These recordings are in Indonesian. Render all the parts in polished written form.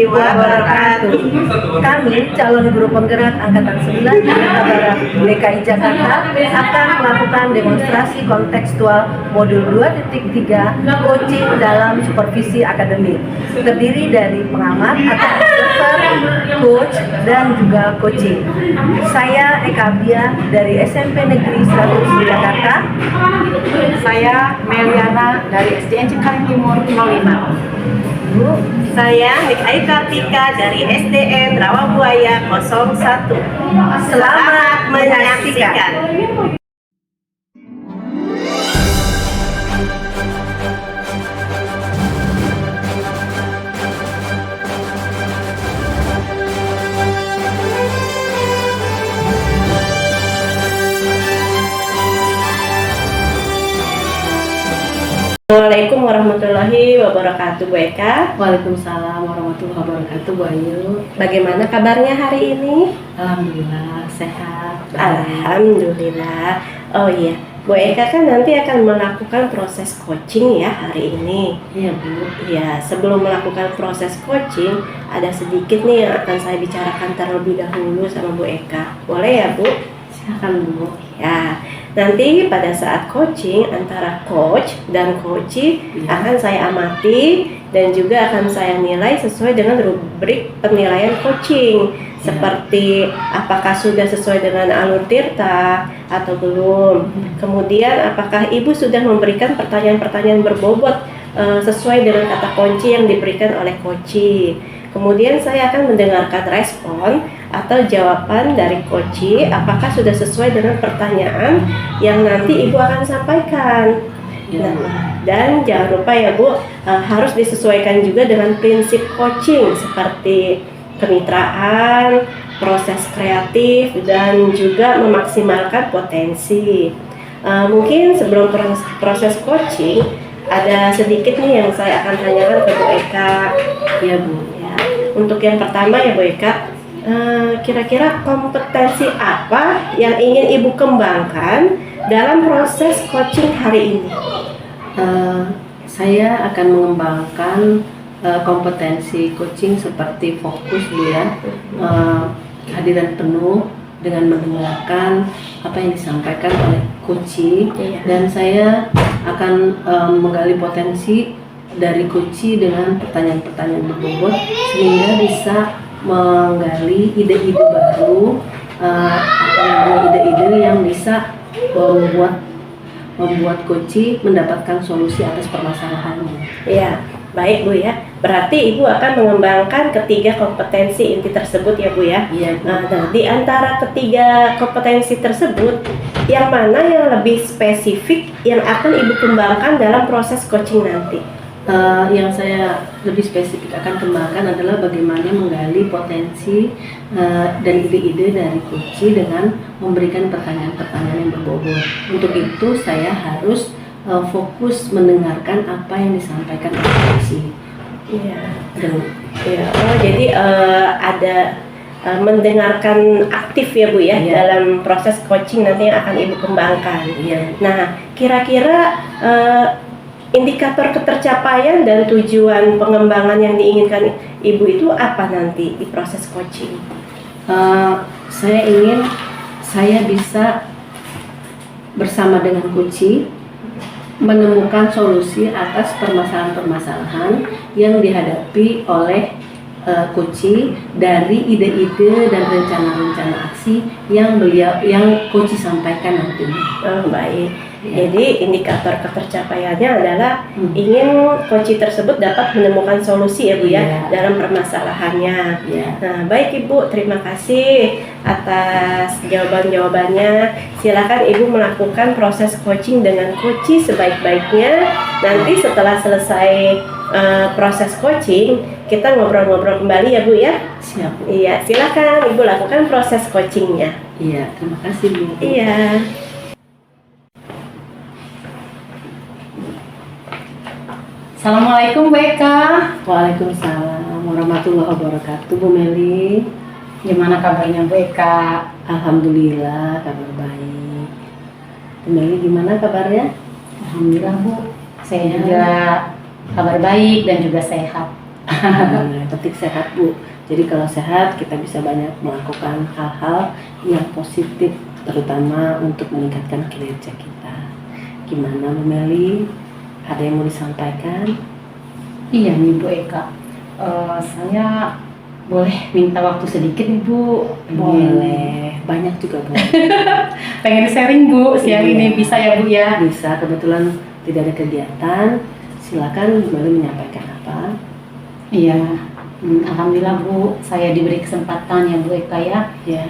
wabarakatuh. Kami, calon guru penggerak Angkatan 9 Jakarta Barat DKI Jakarta, akan melakukan demonstrasi kontekstual modul 2.3 coaching dalam supervisi akademik. Terdiri dari pengamat atau observer, coach, dan juga coaching. Saya Eka Bia dari SMP Negeri 100 Jakarta. Saya Meliana dari SDN Cengkareng Timur 05. Bu, saya Nika Kartika dari SDN Rawabuaya 01. Selamat menyaksikan. Assalamualaikum warahmatullahi wabarakatuh, Bu Eka. Waalaikumsalam warahmatullahi wabarakatuh, Bu Ayu. Bagaimana kabarnya hari ini? Alhamdulillah sehat. Alhamdulillah. Oh iya, Bu Eka kan nanti akan melakukan proses coaching ya hari ini. Iya, Bu. Ya, sebelum melakukan proses coaching, ada sedikit nih yang akan saya bicarakan terlebih dahulu sama Bu Eka. Boleh ya, Bu? Silakan, Bu. Ya, nanti pada saat coaching antara coach dan coachee akan saya amati dan juga akan saya nilai sesuai dengan rubrik penilaian coaching. Seperti apakah sudah sesuai dengan alur tirta atau belum. Kemudian apakah Ibu sudah memberikan pertanyaan-pertanyaan berbobot sesuai dengan kata kunci yang diberikan oleh coachee. Kemudian saya akan mendengarkan respon atau jawaban dari coachee apakah sudah sesuai dengan pertanyaan yang nanti Ibu akan sampaikan. Nah, dan jangan lupa ya Bu, harus disesuaikan juga dengan prinsip coaching seperti kemitraan, proses kreatif, dan juga memaksimalkan potensi. Mungkin sebelum proses coaching, ada sedikit nih yang saya akan tanyakan ke Bu Eka. Ya, Bu. Untuk yang pertama ya Bu Eka, kira-kira kompetensi apa yang ingin Ibu kembangkan dalam proses coaching hari ini? Saya akan mengembangkan kompetensi coaching seperti fokus, Bu ya, kehadiran penuh dengan mendengarkan apa yang disampaikan oleh coachee, dan saya akan menggali potensi dari coachee dengan pertanyaan-pertanyaan berbobot sehingga bisa menggali ide-ide baru atau ide-ide yang bisa membuat coachee mendapatkan solusi atas permasalahannya. Ya, baik Bu ya. Berarti Ibu akan mengembangkan ketiga kompetensi inti tersebut ya Bu ya. Iya, Bu. Nah, di antara ketiga kompetensi tersebut, yang mana yang lebih spesifik yang akan Ibu kembangkan dalam proses coaching nanti? Yang saya lebih spesifik akan kembangkan adalah bagaimana menggali potensi dan ide-ide dari coachee dengan memberikan pertanyaan-pertanyaan yang berbobot. Untuk itu saya harus fokus mendengarkan apa yang disampaikan oleh coachee. Iya. Ya. Oh, jadi ada mendengarkan aktif ya Bu ya, dalam proses coaching nanti yang akan Ibu kembangkan. Iya. Nah, kira-kira indikator ketercapaian dan tujuan pengembangan yang diinginkan Ibu itu apa nanti di proses coaching? Saya ingin saya bisa bersama dengan coachee menemukan solusi atas permasalahan-permasalahan yang dihadapi oleh coachee dari ide-ide dan rencana-rencana aksi yang coachee sampaikan nantinya. Oh, baik. Jadi indikator ketercapaiannya adalah ingin coachee tersebut dapat menemukan solusi ya Bu ya, dalam permasalahannya. Nah, baik Ibu, terima kasih atas jawaban-jawabannya. Silakan Ibu melakukan proses coaching dengan coachee sebaik-baiknya. Nanti setelah selesai proses coaching, kita ngobrol-ngobrol kembali ya Bu ya. Siap, Bu. Iya, silakan Ibu lakukan proses coachingnya. Iya, terima kasih Bu. Iya. Assalamualaikum Bu Eka. Waalaikumsalam warahmatullahi wabarakatuh, Bu Meli. Gimana kabarnya Bu Eka? Alhamdulillah, kabar baik. Bu Meli gimana kabarnya? Alhamdulillah Bu, saya juga kabar baik dan juga sehat. Yang penting sehat Bu. Jadi kalau sehat kita bisa banyak melakukan hal-hal yang positif, terutama untuk meningkatkan kinerja kita. Gimana Bu Meli? Ada yang mau disampaikan? Iya nih Bu Eka. Saya boleh minta waktu sedikit nih Bu? Boleh, banyak juga Bu. Pengen sharing Bu siang Iya. ini, bisa ya Bu ya? Bisa, kebetulan tidak ada kegiatan. Silakan Bu Meli menyampaikan apa? Iya. Alhamdulillah Bu, saya diberi kesempatan ya Bu Eka ya, Ya.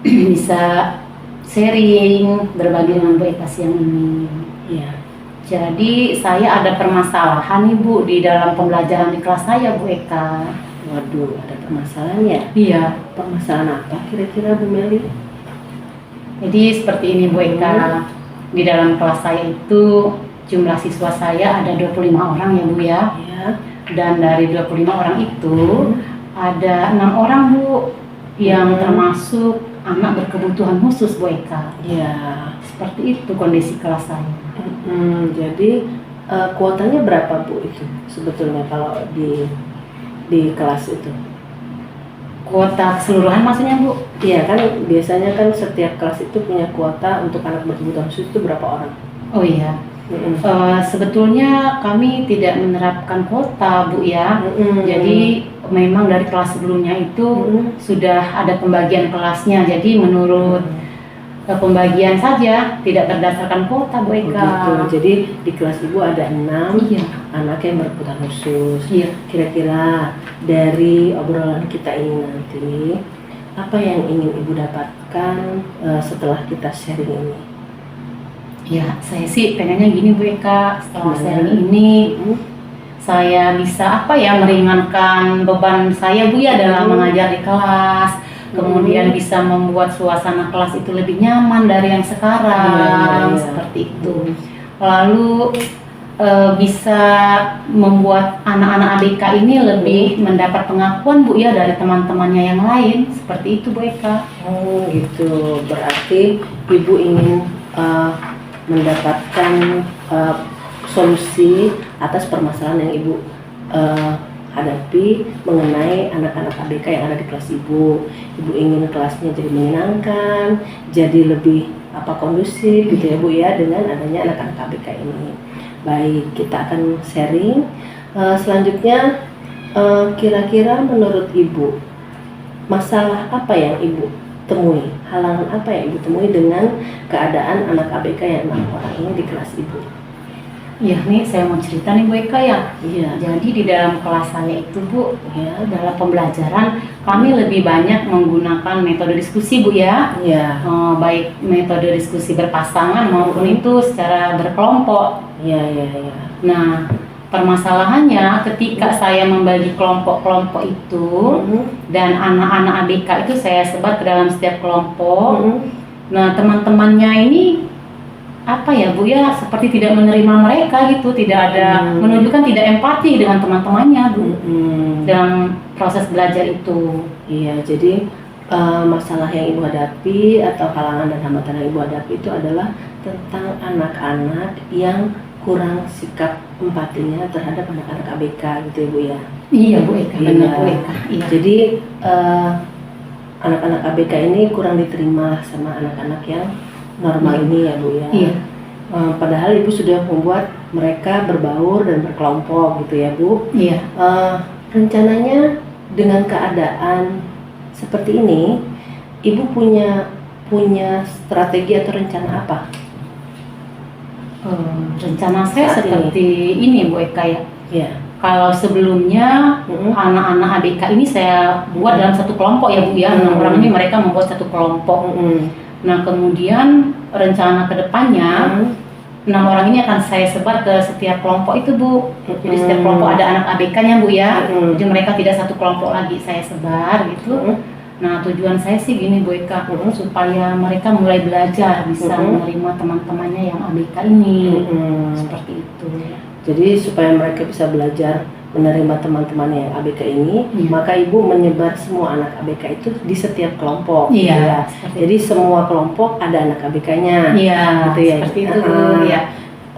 bisa sharing, berbagi dengan Bu Eka siang ini. Iya. Jadi saya ada permasalahan nih Bu di dalam pembelajaran di kelas saya Bu Eka. Waduh, ada permasalahan ya? Iya. Permasalahan apa kira-kira Bu Meli? Jadi seperti ini Bu Eka, di dalam kelas saya itu jumlah siswa saya ada 25 orang ya Bu ya. Ya. Dan dari 25 orang itu ada 6 orang Bu yang termasuk anak berkebutuhan khusus Bu Eka. Ya. Seperti itu kondisi kelas saya. Jadi kuotanya berapa Bu itu sebetulnya kalau di kelas itu? Kuota keseluruhan maksudnya Bu? Iya kan biasanya kan setiap kelas itu punya kuota untuk anak berkebutuhan khusus itu berapa orang? Oh iya. Sebetulnya kami tidak menerapkan kuota Bu ya. Jadi memang dari kelas sebelumnya itu sudah ada pembagian kelasnya. Jadi menurut pembagian saja, tidak berdasarkan kuota Bu Eka. Begitu. Jadi di kelas Ibu ada 6 Iya. anak yang berkebutuhan khusus. Iya. Kira-kira dari obrolan kita ini nanti apa yang ingin Ibu dapatkan setelah kita sharing ini? Ya, saya sih pengennya gini Bu Eka, setelah Gimana? sharing ini saya bisa apa ya meringankan beban saya Bu ya dalam mengajar di kelas. Kemudian bisa membuat suasana kelas itu lebih nyaman dari yang sekarang, Iya. seperti itu. Lalu bisa membuat anak-anak ABK ini lebih mendapat pengakuan Bu ya dari teman-temannya yang lain, seperti itu Bu Eka. Oh gitu, berarti Ibu ingin mendapatkan solusi atas permasalahan yang Ibu hadapi mengenai anak-anak ABK yang ada di kelas Ibu. Ibu ingin kelasnya jadi menyenangkan, jadi lebih kondusif gitu ya Bu ya dengan adanya anak-anak ABK ini. Baik, kita akan sharing. Selanjutnya kira-kira menurut Ibu masalah apa yang Ibu temui? Halangan apa yang Ibu temui dengan keadaan anak ABK yang 6 orang ini di kelas Ibu? Ya nih saya mau cerita nih Bu Eka ya. Iya. Jadi di dalam kelas saya itu Bu, Ya. dalam pembelajaran kami lebih banyak menggunakan metode diskusi Bu ya. Iya. Baik metode diskusi berpasangan maupun itu secara berkelompok. Iya. Nah, permasalahannya ketika saya membagi kelompok-kelompok itu dan anak-anak ABK itu saya sebar ke dalam setiap kelompok. Nah, teman-temannya ini apa ya Bu ya, seperti tidak menerima mereka gitu, tidak ada menunjukkan tidak empati dengan teman-temannya Bu dalam proses belajar itu. Iya, jadi masalah yang Ibu hadapi atau halangan dan hambatan yang Ibu hadapi itu adalah tentang anak-anak yang kurang sikap empatinya terhadap anak-anak ABK gitu ya Bu ya. Iya Bu Eka, benar Bu Eka. Iya. Jadi anak-anak ABK ini kurang diterima sama anak-anak yang normal ini ya Bu ya. Iya. Padahal Ibu sudah membuat mereka berbaur dan berkelompok gitu ya Bu. Iya. Rencananya dengan keadaan seperti ini, Ibu punya strategi atau rencana apa? Rencana saya Saat seperti ini Bu Eka ya. Ya. Kalau sebelumnya anak-anak ABK ini saya buat dalam satu kelompok ya Bu ya. 6 orang ini mereka membuat satu kelompok. Nah kemudian rencana kedepannya 6 orang ini akan saya sebar ke setiap kelompok itu Bu. Jadi setiap kelompok ada anak ABK-nya Bu ya. Jadi mereka tidak satu kelompok lagi, saya sebar gitu. Nah tujuan saya sih gini Bu Eka, supaya mereka mulai belajar bisa menerima teman-temannya yang ABK ini. Seperti itu. Jadi supaya mereka bisa belajar menerima teman-teman yang ABK ini, Iya. maka Ibu menyebar semua anak ABK itu di setiap kelompok. Iya. Ya. Seperti Jadi semua kelompok ada anak ABK-nya. Iya, gitu ya. seperti itu. Ya.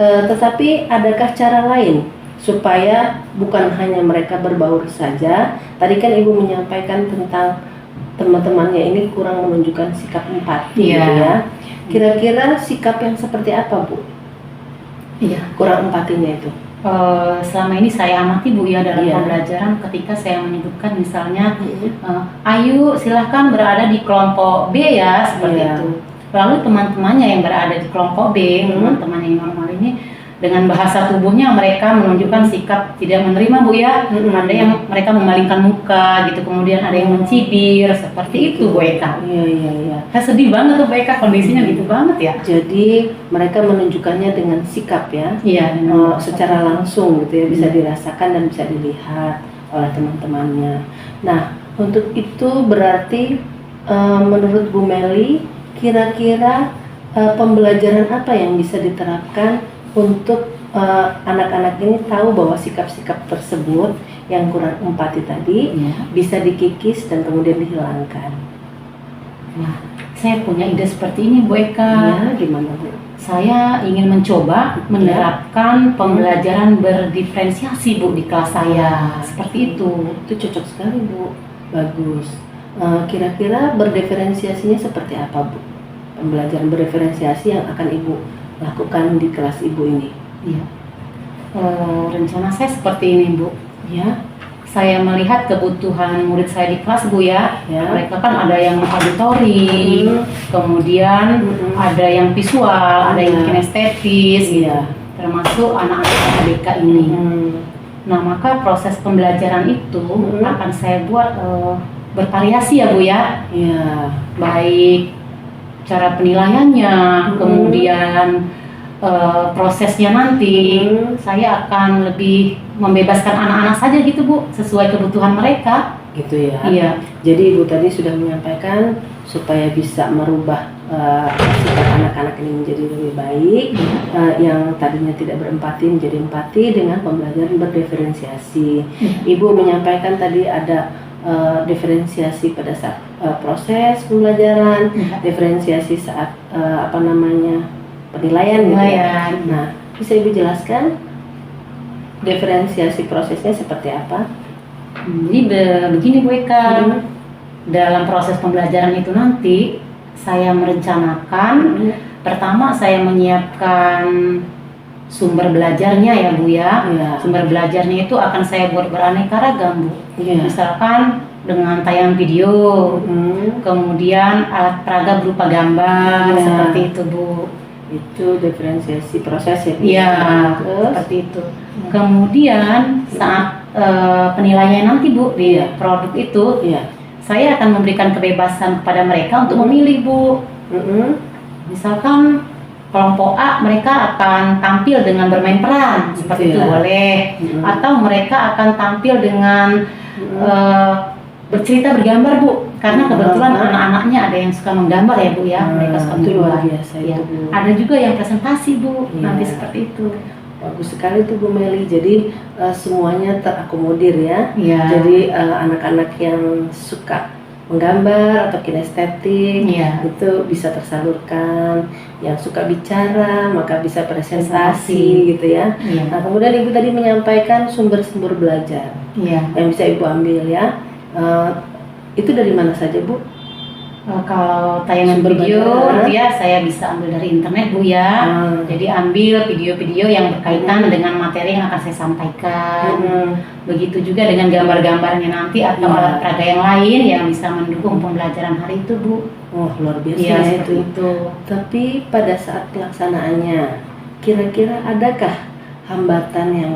Tetapi adakah cara lain supaya bukan hanya mereka berbaur saja. Tadi kan Ibu menyampaikan tentang teman-temannya ini kurang menunjukkan sikap empati gitu ya. Kira-kira sikap yang seperti apa Bu? Iya. Kurang empatinya itu. Selama ini saya amati Bu ya dalam pembelajaran ketika saya menyebutkan misalnya ayo silahkan berada di kelompok B ya seperti itu. Lalu teman-temannya yang berada di kelompok B, teman-temannya yang normal ini dengan bahasa tubuhnya mereka menunjukkan sikap tidak menerima Bu ya. Ada yang mereka memalingkan muka gitu, kemudian ada yang mencibir seperti itu Bu Eka. Iya. Saya sedih banget tuh Bu Eka, kondisinya gitu banget ya. Jadi mereka menunjukkannya dengan sikap ya. Iya. Secara langsung gitu ya, bisa dirasakan dan bisa dilihat oleh teman-temannya. Nah, untuk itu berarti menurut Bu Meli kira-kira pembelajaran apa yang bisa diterapkan untuk anak-anak ini tahu bahwa sikap-sikap tersebut yang kurang empati tadi bisa dikikis dan kemudian dihilangkan. Nah, saya punya ide seperti ini Bu Eka. Ya, gimana Bu? Saya ingin mencoba menerapkan pembelajaran berdiferensiasi Bu di kelas saya. Seperti itu. Itu cocok sekali Bu. Bagus. Kira-kira berdiferensiasinya seperti apa Bu? Pembelajaran berdiferensiasi yang akan Ibu lakukan di kelas Ibu ini. Iya. Rencana saya seperti ini Bu. Ya. Saya melihat kebutuhan murid saya di kelas Bu ya. Mereka kan ada yang auditori, kemudian ada yang visual, ada yang kinestetis, termasuk anak-anak ABK ini. Nah, maka proses pembelajaran itu akan saya buat bervariasi ya Bu ya. Baik cara penilaiannya, kemudian prosesnya nanti saya akan lebih membebaskan anak-anak saja gitu Bu, sesuai kebutuhan mereka. Gitu ya. Iya. Jadi Ibu tadi sudah menyampaikan supaya bisa merubah sikap anak-anak ini menjadi lebih baik, yang tadinya tidak berempati menjadi empati dengan pembelajaran berdiferensiasi. Ibu menyampaikan tadi ada diferensiasi pada saat proses pembelajaran, diferensiasi saat penilaian gitu ya. Nah, bisa Ibu jelaskan diferensiasi prosesnya seperti apa? Jadi begini Bu Eka, dalam proses pembelajaran itu nanti saya merencanakan pertama saya menyiapkan sumber belajarnya ya Bu ya. Sumber belajarnya itu akan saya buat beraneka ragam Bu. Misalkan dengan tayangan video, kemudian alat peraga berupa gambar, seperti itu Bu. Itu diferensiasi proses ya? Iya, seperti itu. Kemudian saat penilaian nanti Bu di produk itu, saya akan memberikan kebebasan kepada mereka untuk memilih Bu. Misalkan kelompok A mereka akan tampil dengan bermain peran, seperti itu boleh. Atau mereka akan tampil dengan bercerita bergambar Bu, karena kebetulan anak-anaknya ada yang suka menggambar ya Bu ya, mereka suka luar menggambar. biasa ya. Ada juga yang presentasi Bu, nanti seperti itu. Bagus sekali tuh Bu Meli, jadi semuanya terakomodir ya. Jadi anak-anak yang suka menggambar atau kinestetik itu bisa tersalurkan, yang suka bicara maka bisa presentasi gitu ya. Nah, kemudian Ibu tadi menyampaikan sumber-sumber belajar yang bisa Ibu ambil ya. Itu dari mana saja Bu? Kalau tayangan video ya saya bisa ambil dari internet Bu ya. Jadi ambil video-video yang berkaitan dengan materi yang akan saya sampaikan. Begitu juga dengan gambar-gambarnya nanti atau alat peraga yang lain yang bisa mendukung pembelajaran hari itu Bu. Oh, luar biasa ya itu. Tapi pada saat pelaksanaannya kira-kira adakah hambatan yang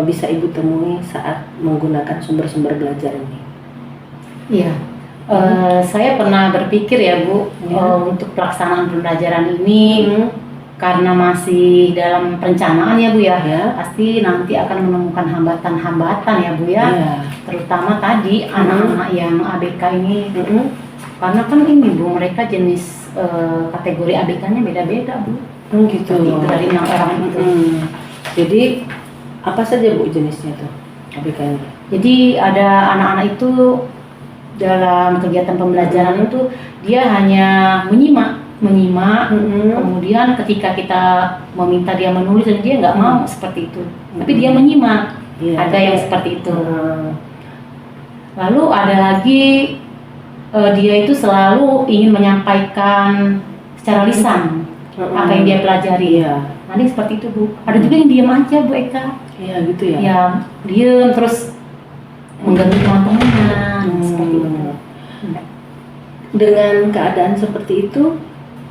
bisa Ibu temui saat menggunakan sumber-sumber belajar ini? Iya. Saya pernah berpikir ya Bu, untuk pelaksanaan pembelajaran ini karena masih dalam perencanaan ya Bu ya, pasti nanti akan menemukan hambatan-hambatan ya Bu ya, terutama tadi anak-anak yang ABK ini, karena kan ini Bu mereka jenis kategori ABK-nya beda-beda Bu. Gitu. Dari 6 orang itu. Jadi apa saja Bu jenisnya tuh ABK-nya? Jadi ada anak-anak itu dalam kegiatan pembelajaran itu dia hanya menyimak menyimak. Kemudian ketika kita meminta dia menulis dan dia nggak mau seperti itu, tapi dia menyimak. Ada yang seperti itu. Lalu ada lagi dia itu selalu ingin menyampaikan secara lisan apa yang dia pelajari. Ada yang seperti itu, Bu. Ada juga yang diam aja, Bu Eka. Iya gitu ya. Ya, diam terus mengganggu teman-temannya seperti itu. Dengan keadaan seperti itu,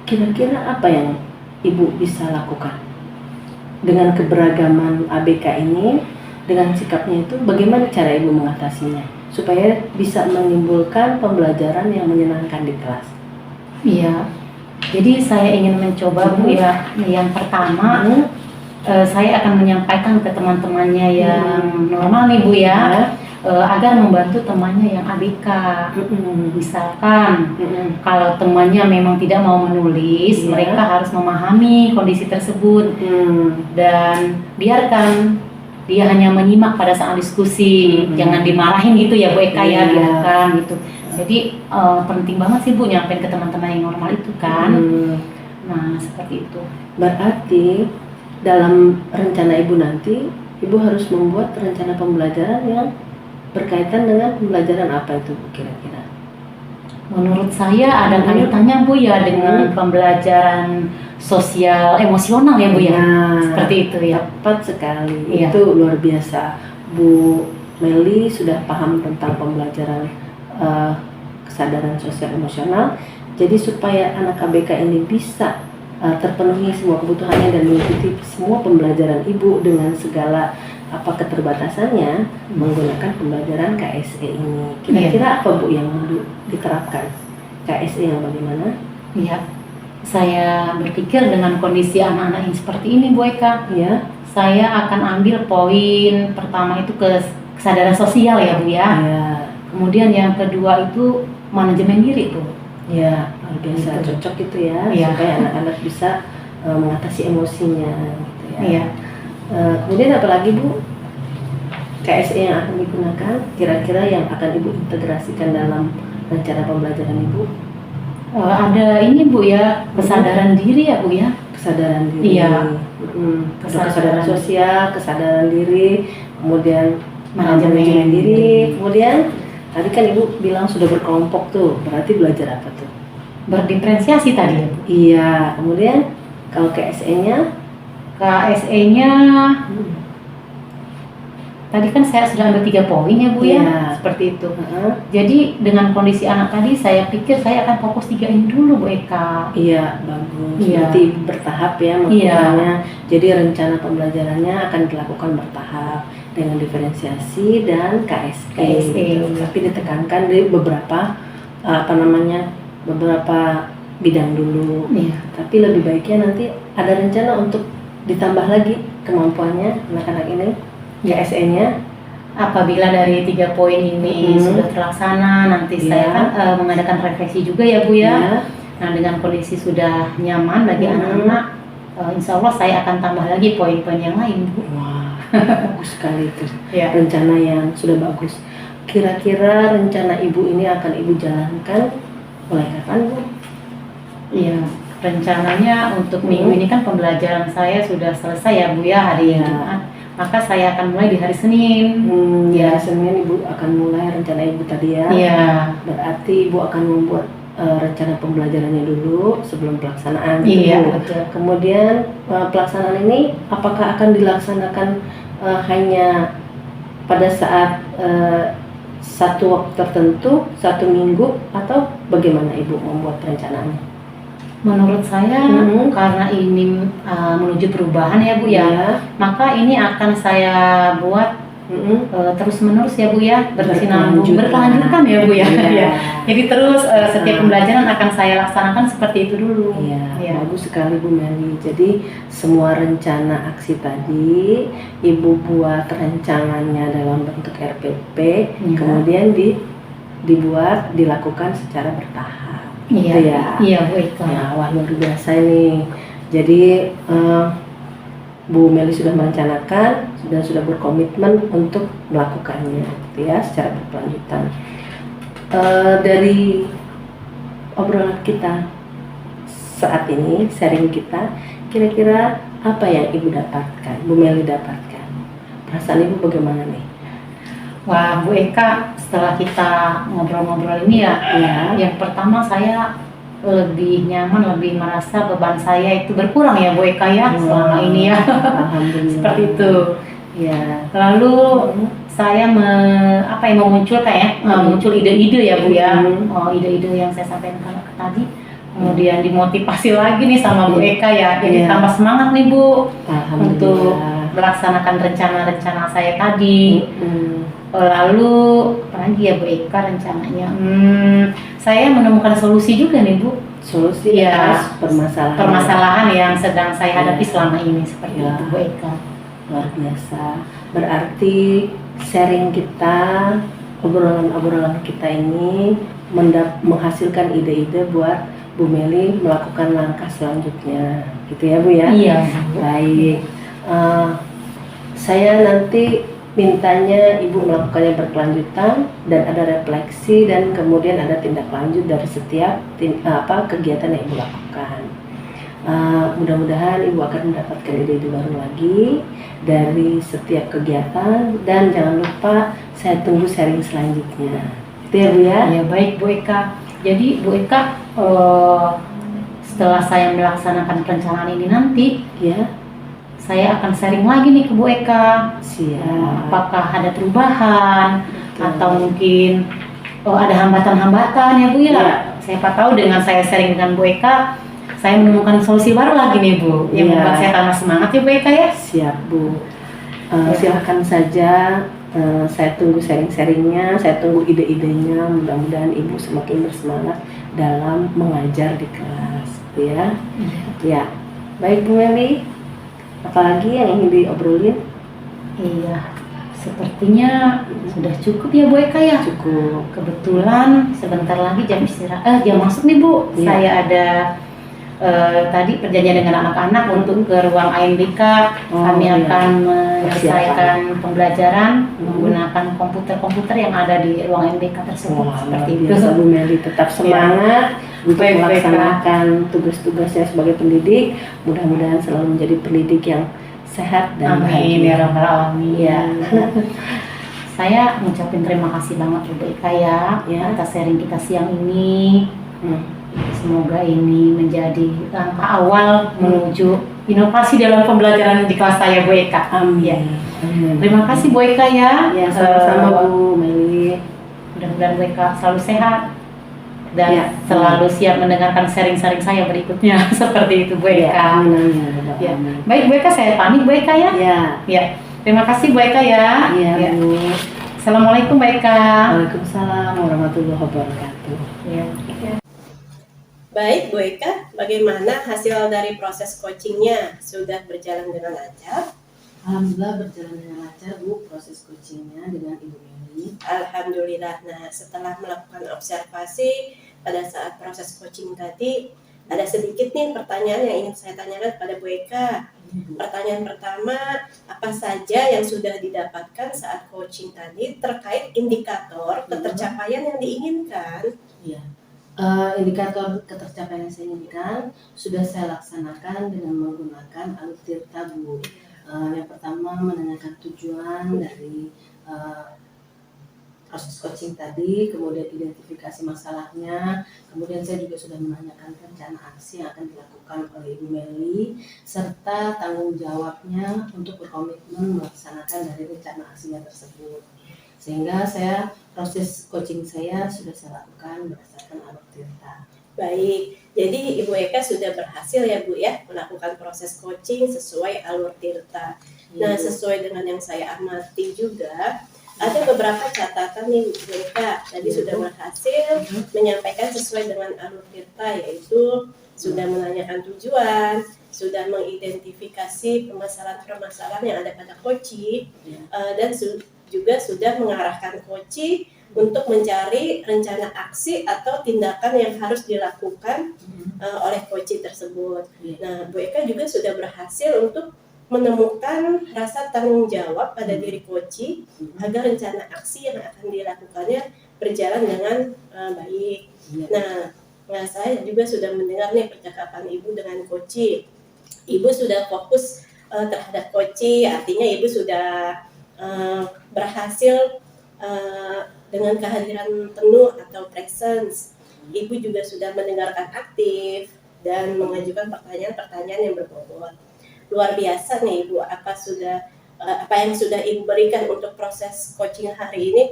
kira-kira apa yang Ibu bisa lakukan? Dengan keberagaman ABK ini, dengan sikapnya itu, bagaimana cara Ibu mengatasinya? Supaya bisa menimbulkan pembelajaran yang menyenangkan di kelas. Iya, jadi saya ingin mencoba, Bu, ya. Yang pertama, saya akan menyampaikan ke teman-temannya yang normal nih, Bu, ya. Agar membantu temannya yang ABK. Misalkan kalau temannya memang tidak mau menulis, mereka harus memahami kondisi tersebut dan biarkan dia hanya menyimak pada saat diskusi, jangan dimarahin gitu ya, Bu Eka, ya, biarkan gitu. Jadi penting banget sih, Bu, nyampein ke teman-teman yang normal itu kan. Nah, seperti itu. Berarti dalam rencana Ibu nanti, Ibu harus membuat rencana pembelajaran yang berkaitan dengan pembelajaran apa itu, Bu, kira-kira? Menurut saya ada kaitannya, Bu, ya, dengan pembelajaran sosial emosional ya, Bu, ya. Seperti itu ya. Tepat sekali. Itu luar biasa. Bu Meli sudah paham tentang pembelajaran kesadaran sosial emosional. Jadi supaya anak ABK ini bisa terpenuhi semua kebutuhannya dan mengikuti semua pembelajaran Ibu dengan segala keterbatasannya, menggunakan pembelajaran KSE ini. Kira-kira apa, Bu, yang diterapkan? KSE yang bagaimana? Iya, saya berpikir dengan kondisi anak-anak yang seperti ini, Bu Eka, saya akan ambil poin pertama itu kesadaran sosial ya, Bu, ya. Kemudian yang kedua itu manajemen diri, Bu. Ya, luar biasa, cocok itu ya, supaya anak-anak bisa mengatasi emosinya gitu ya. Kemudian apalagi, Bu, KSE yang akan digunakan, kira-kira yang akan Ibu integrasikan dalam rencana pembelajaran Ibu? Ada ini, Bu, ya, kesadaran diri ya, Bu, ya. Kesadaran diri. Iya. Kesadaran sosial, kesadaran diri, kemudian manajemen diri, kemudian tadi kan Ibu bilang sudah berkelompok tuh, berarti belajar apa tuh? Berdiferensiasi tadi ya, Bu. Iya, kemudian kalau KSE-nya? KSE-nya tadi kan saya sudah ambil 3 poin ya, Bu, ya, seperti itu. Jadi dengan kondisi anak tadi, saya pikir saya akan fokus 3 ini dulu, Bu Eka. Iya, bagus. Berarti bertahap ya melakukannya. Jadi rencana pembelajarannya akan dilakukan bertahap dengan diferensiasi dan KSE. Tapi ditekankan di beberapa beberapa bidang dulu. Tapi lebih baiknya nanti ada rencana untuk ditambah lagi kemampuannya anak-anak ini. KSE-nya apabila dari 3 poin ini sudah terlaksana, nanti saya kan mengadakan refleksi juga ya, Bu, ya. Nah, dengan kondisi sudah nyaman bagi anak-anak, insya Allah saya akan tambah lagi poin-poin yang lain, Bu. Wah, bagus sekali itu. Rencana yang sudah bagus. Kira-kira rencana Ibu ini akan Ibu jalankan mulai kapan, Bu? Iya, rencananya untuk minggu ini kan pembelajaran saya sudah selesai ya, Bu, ya, hari Jumat. Maka saya akan mulai di hari Senin. Hari Senin Ibu akan mulai rencana Ibu tadi ya. Berarti Ibu akan membuat rencana pembelajarannya dulu sebelum pelaksanaan. Betul. Kemudian pelaksanaan ini apakah akan dilaksanakan hanya pada saat satu waktu tertentu, 1 minggu, atau bagaimana Ibu membuat perencanaannya? Menurut saya karena ini menuju perubahan ya, Bu, ya, maka ini akan saya buat terus-menerus ya, Bu, ya, berkelanjutan ya, Bu, ya. Jadi terus setiap pembelajaran akan saya laksanakan seperti itu dulu. Bagus sekali, Bu Meli. Jadi semua rencana aksi tadi Ibu buat rencananya dalam bentuk RPP, kemudian dilakukan secara bertahap. Iya, Bu Eka. Wah, luar biasa ini. Jadi Bu Meli sudah merencanakan, sudah berkomitmen untuk melakukannya, gitu ya, secara berkelanjutan. Dari obrolan kita saat ini sharing kita, kira-kira apa yang Ibu dapatkan, Bu Meli dapatkan? Perasaan Ibu bagaimana nih? Wah, Bu Eka, setelah kita ngobrol-ngobrol ini ya, yang pertama saya lebih nyaman, lebih merasa beban saya itu berkurang ya Bu Eka ya, selama ini ya. Alhamdulillah. Seperti itu. Ya. Lalu saya memunculkan ya, muncul ide-ide ya Bu ya, ide-ide yang saya sampaikan tadi. Kemudian dimotivasi lagi nih sama Bu Eka ya, jadi tambah semangat nih Bu untuk melaksanakan rencana-rencana saya tadi. Lalu apalagi ya Bu Eka rencananya, saya menemukan solusi juga nih Bu. Solusi ya, atas permasalahan yang sedang saya hadapi selama ini, seperti itu Bu Eka. Luar biasa. Berarti sharing kita, obrolan-obrolan kita ini menghasilkan ide-ide buat Bu Meli melakukan langkah selanjutnya, gitu ya Bu ya? Iya. Baik. Saya nanti mintanya Ibu melakukannya berkelanjutan dan ada refleksi dan kemudian ada tindak lanjut dari setiap kegiatan yang Ibu lakukan. Mudah-mudahan Ibu akan mendapatkan ide-ide baru lagi dari setiap kegiatan, dan jangan lupa saya tunggu sharing selanjutnya. Itu ya Bu ya? Ya baik Bu Eka. Jadi Bu Eka, setelah saya melaksanakan perencanaan ini nanti, ya, saya akan sharing lagi nih ke Bu Eka. Siap. Apakah ada perubahan atau mungkin ada hambatan-hambatan ya Bu ya? Siapa tahu dengan saya sharing dengan Bu Eka, saya menemukan solusi baru lagi nih Bu, yang membuat saya tambah semangat ya Bu Eka ya. Siap Bu. Silahkan saja, saya tunggu sharing-sharingnya, saya tunggu ide-idenya. Mudah-mudahan Ibu semakin bersemangat dalam mengajar di kelas, ya. Ya, baik Bu Meli. Apalagi yang ingin diobrolin? Iya, sepertinya sudah cukup ya Bu Eka ya. Cukup. Kebetulan sebentar lagi jam istirahat, jam masuk nih Bu. Iya. Saya ada tadi perjanjian dengan anak-anak untuk ke ruang ANBK. Kami akan menyelesaikan pembelajaran menggunakan komputer-komputer yang ada di ruang ANBK tersebut. Seperti itu. Bu Meli tetap semangat untuk melaksanakan tugas-tugasnya sebagai pendidik. Mudah-mudahan selalu menjadi pendidik yang sehat dan Amin ya rabbal alamin. Ya. Saya mengucapkan terima kasih banget Bu Eka ya atas sharing kita siang ini. Semoga ini menjadi langkah awal menuju inovasi dalam pembelajaran di kelas saya Bu Eka. Amin. Ya. Terima kasih Bu Eka ya. Ya, sama-sama Bu Meli. Mudah-mudahan Bu Eka selalu sehat dan selalu siap mendengarkan sharing-sharing saya berikutnya. Seperti itu Bu Eka. Ya. Baik Bu Eka, saya pamit Bu Eka ya. Ya. Terima kasih Bu Eka ya. Ya. Bu. Assalamualaikum Bu Eka. Waalaikumsalam warahmatullahi wabarakatuh. Ya. Baik Bu Eka, bagaimana hasil dari proses coachingnya? Sudah berjalan dengan lancar? Alhamdulillah berjalan dengan lancar Bu, proses coachingnya dengan Ibu Meli. Alhamdulillah. Nah, setelah melakukan observasi pada saat proses coaching tadi, ada sedikit nih pertanyaan yang ingin saya tanyakan pada Bu Eka. Pertanyaan pertama, apa saja yang sudah didapatkan saat coaching tadi terkait indikator ketercapaian yang diinginkan? Iya. Indikator ketercapaian yang saya inginkan sudah saya laksanakan dengan menggunakan alur tirta Bu. Yang pertama menanyakan tujuan dari proses coaching tadi, kemudian identifikasi masalahnya, kemudian saya juga sudah menanyakan rencana aksi yang akan dilakukan oleh Ibu Meli, serta tanggung jawabnya untuk berkomitmen melaksanakan dari rencana aksinya tersebut. Sehingga proses coaching saya sudah saya lakukan berdasarkan alur tirta. Baik, jadi Ibu Eka sudah berhasil ya Bu ya melakukan proses coaching sesuai alur tirta. Nah, sesuai dengan yang saya amati juga, ada beberapa catatan nih Bu Eka. Tadi sudah berhasil menyampaikan sesuai dengan alur tirta, yaitu sudah menanyakan tujuan, sudah mengidentifikasi permasalahan-permasalahan yang ada pada coaching, dan juga sudah mengarahkan coaching untuk mencari rencana aksi atau tindakan yang harus dilakukan oleh coaching tersebut. Nah, Bu Eka juga sudah berhasil untuk menemukan rasa tanggung jawab pada diri coaching agar rencana aksi yang akan dilakukannya berjalan dengan baik. Nah, Nah, saya juga sudah mendengar nih percakapan Ibu dengan Koci. Ibu sudah fokus terhadap Koci, artinya Ibu sudah berhasil dengan kehadiran penuh atau presence. Ibu juga sudah mendengarkan aktif dan mengajukan pertanyaan-pertanyaan yang berbobot. Luar biasa nih Ibu, apa yang sudah Ibu berikan untuk proses coaching hari ini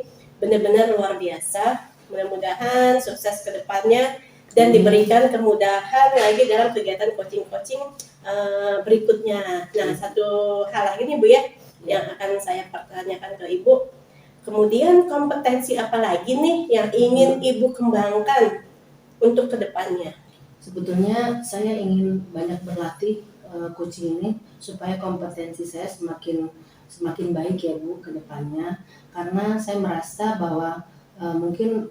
benar-benar luar biasa. Mudah-mudahan sukses ke depannya dan diberikan kemudahan lagi dalam kegiatan coaching-coaching berikutnya. Nah, satu hal lagi nih Bu ya, yang akan saya pertanyakan ke Ibu. Kemudian kompetensi apa lagi nih yang ingin Ibu kembangkan untuk kedepannya? Sebetulnya saya ingin banyak berlatih coaching ini supaya kompetensi saya semakin baik ya Bu ke depannya, karena saya merasa bahwa mungkin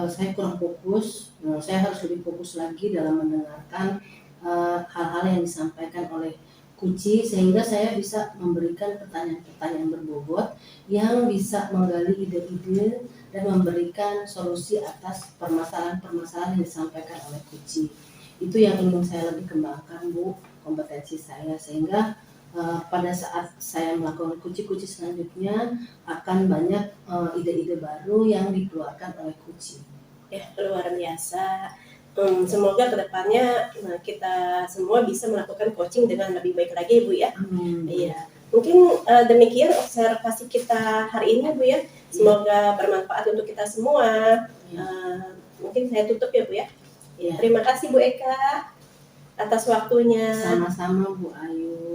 saya kurang fokus. Saya harus lebih fokus lagi dalam mendengarkan hal-hal yang disampaikan oleh Kuci, sehingga saya bisa memberikan pertanyaan-pertanyaan berbobot yang bisa menggali ide-ide dan memberikan solusi atas permasalahan-permasalahan yang disampaikan oleh Kuci. Itu yang ingin saya lebih kembangkan Bu, kompetensi saya, sehingga pada saat saya melakukan kuci-kuci selanjutnya akan banyak ide-ide baru yang dikeluarkan oleh Kuci. Ya, luar biasa. Semoga kedepannya kita semua bisa melakukan coaching dengan lebih baik lagi Bu ya. Iya. Mungkin demikian observasi kita hari ini Bu ya. Semoga bermanfaat untuk kita semua. Mungkin saya tutup ya Bu ya. Ya. Terima kasih Bu Eka atas waktunya. Sama-sama Bu Ayu.